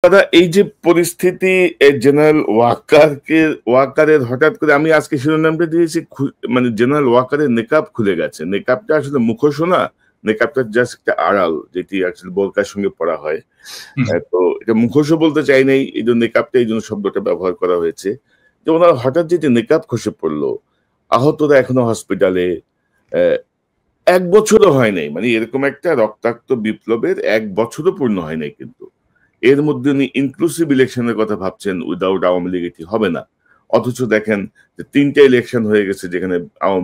দাদা, এই যে পরিস্থিতি, জেনারেল ওয়াকারের হঠাৎ করে, আমি আজকে শিরোনামটা দিয়েছি, মানে জেনারেল ওয়াকারের নেকাব খুলে গেছে। নেকাবটা আসলে মুখোশ না, নেকাবটা জাস্ট একটা আড়াল, যেটি আসলে বোরকার সঙ্গে পড়া হয়। তো এটা মুখোশও বলতে চাই নাই, এই জন্য নেকাবটা, এই জন্য শব্দটা ব্যবহার করা হয়েছে। যে ওনার হঠাৎ যে নেকাব খসে পড়লো, আহতরা এখনো হসপিটালে। এক বছরও হয় নাই, মানে এরকম একটা রক্তাক্ত বিপ্লবের এক বছরও পূর্ণ হয় নাই, কিন্তু এর মধ্যে উনি ইনক্লুসিভ ইলেকশনের কথা ভাবছেন, উইদাউট আওয়ামী লীগ এটি হবে না। অথচ দেখেন যে 3টা ইলেকশন হয়ে গেছে যেখানে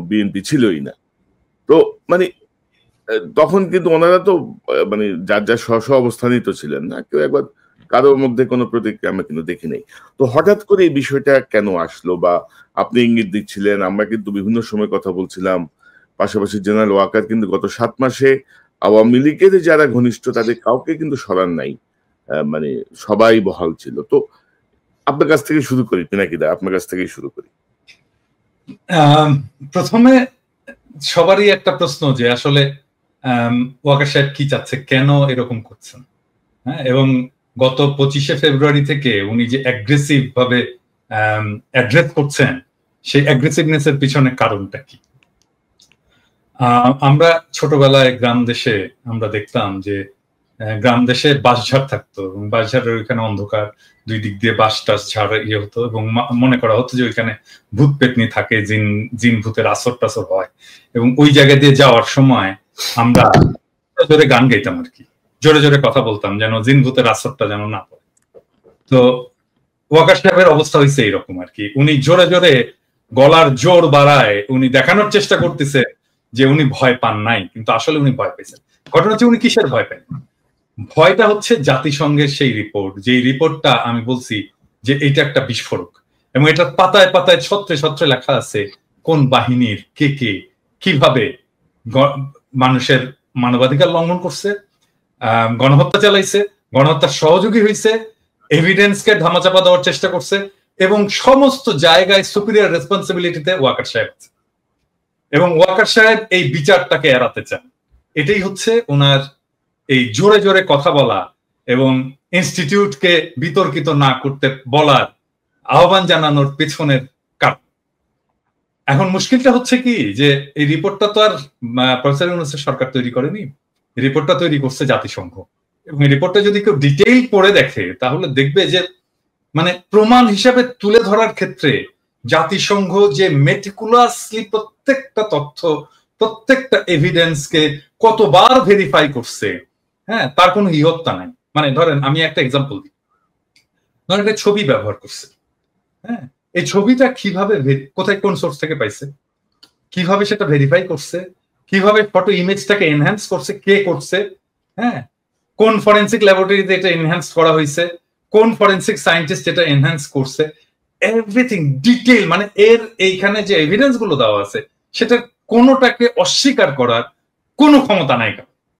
বিএনপি ছিলই না। তো মানে তখন কিন্তু ওনারা তো মানে যার যার স্ব অবস্থানই তো ছিলেন না, কেউ একবার কারোর মধ্যে কোনো প্রতিক্রিয়া আমরা কিন্তু দেখি নাই। তো হঠাৎ করে এই বিষয়টা কেন আসলো, বা আপনি ইঙ্গিত দিচ্ছিলেন, আমরা কিন্তু বিভিন্ন সময় কথা বলছিলাম। পাশাপাশি জেনারেল ওয়াকার কিন্তু গত 7 মাসে আওয়ামী লীগের যারা ঘনিষ্ঠ তাদের কাউকে কিন্তু সরান নাই, মানে সবাই বহাল ছিল। তো আপনার কাছ থেকে শুরু করি, পিনাকিদা, আপনার কাছ থেকেই শুরু করি। প্রথমে সবারই একটা প্রশ্ন যে আসলে ওয়াকার সাহেব কি চাচ্ছে, কেন এরকম করছেন। হ্যাঁ, এবং গত 25শে ফেব্রুয়ারি থেকে উনি যে অ্যাগ্রেসিভ ভাবে অ্যাড্রেস করছেন, সেই অ্যাগ্রেসিভনেস এর পিছনে কারণটা কি? আমরা ছোটবেলায় গ্রাম দেশে আমরা দেখতাম যে গ্রাম দেশে বাঁশঝাড় থাকতো, এবং বাঁশঝাড়ের ওইখানে অন্ধকার, দুই দিক দিয়ে বাঁশ টাস ঝাড় ইয়ে হতো, এবং মনে করা হতো যে ওইখানে ভূত পেতনি থাকে, জিন ভূতের আসর টাসর হয়। এবং ওই জায়গা দিয়ে যাওয়ার সময় আমরা জোরে গান গাইতাম আর কি, জোরে জোরে কথা বলতাম যেন জিন ভূতের আসরটা যেন না পড়ে। তো ওয়াকার সাহেবের অবস্থা হয়েছে এইরকম আর কি, উনি জোরে জোরে গলার জোর বাড়ায় উনি দেখানোর চেষ্টা করতেছে যে উনি ভয় পান নাই, কিন্তু আসলে উনি ভয় পেয়েছেন। ঘটনা হচ্ছে উনি কিসের ভয় পান? ভয়টা হচ্ছে জাতিসংঘের সেই রিপোর্ট, যে রিপোর্টটা আমি বলছি যে এটা একটা বিস্ফোরক, এবং এটা পাতায় পাতায় ছত্রে ছত্রে লেখা আছে কোন বাহিনীর কে কে কিভাবে মানুষের মানবাধিকার লঙ্ঘন করছে, গণহত্যা চালাইছে, গণহত্যার সহযোগী হয়েছে, এভিডেন্সকে ধামাচাপা দেওয়ার চেষ্টা করছে, এবং সমস্ত জায়গায় সুপিরিয়র রেসপন্সিবিলিটিতে ওয়াকার সাহেব আছে। এবং ওয়াকার সাহেব এই বিচারটাকে এড়াতে চান। এটাই হচ্ছে ওনার এই জোরে জোরে কথা বলা এবং ইনস্টিটিউটকে বিতর্কিত না করতে বলার আহ্বান জানানোর পেছনের কারণ। এখন মুশকিলটা হচ্ছে কি, যে এই রিপোর্টটা তো আর প্রফেসর ইউনূসের সরকার তৈরি করেনি, রিপোর্টটা তৈরি করছে জাতিসংঘ। এবং এই রিপোর্টটা যদি কেউ ডিটেইল পড়ে দেখে তাহলে দেখবে যে মানে প্রমাণ হিসাবে তুলে ধরার ক্ষেত্রে জাতিসংঘ যে মেটিকুলাসলি প্রত্যেকটা তথ্য, প্রত্যেকটা এভিডেন্সকে কতবার ভেরিফাই করছে, হ্যাঁ, তার কোনো ইহত্যা নাই। মানে ধরেন আমি একটা এক্সাম্পল দিই, ধরেন একটা ছবি ব্যবহার করছে, হ্যাঁ, এই ছবিটা কিভাবে কোথায় কোন সোর্স থেকে পাইছে, কিভাবে সেটা ভেরিফাই করছে, কিভাবে ফটো ইমেজটাকে এনহ্যান্স করছে, কে করছে, হ্যাঁ, কোন ফরেনসিক ল্যাবরেটরিতে এটা এনহ্যান্স করা হয়েছে, কোন ফরেনসিক সায়েন্টিস্ট এটা এনহ্যান্স করছে, এভরিথিং ডিটেইল। মানে এর এইখানে যে এভিডেন্স গুলো দেওয়া আছে সেটা কোনোটাকে অস্বীকার করার কোনো ক্ষমতা নাই।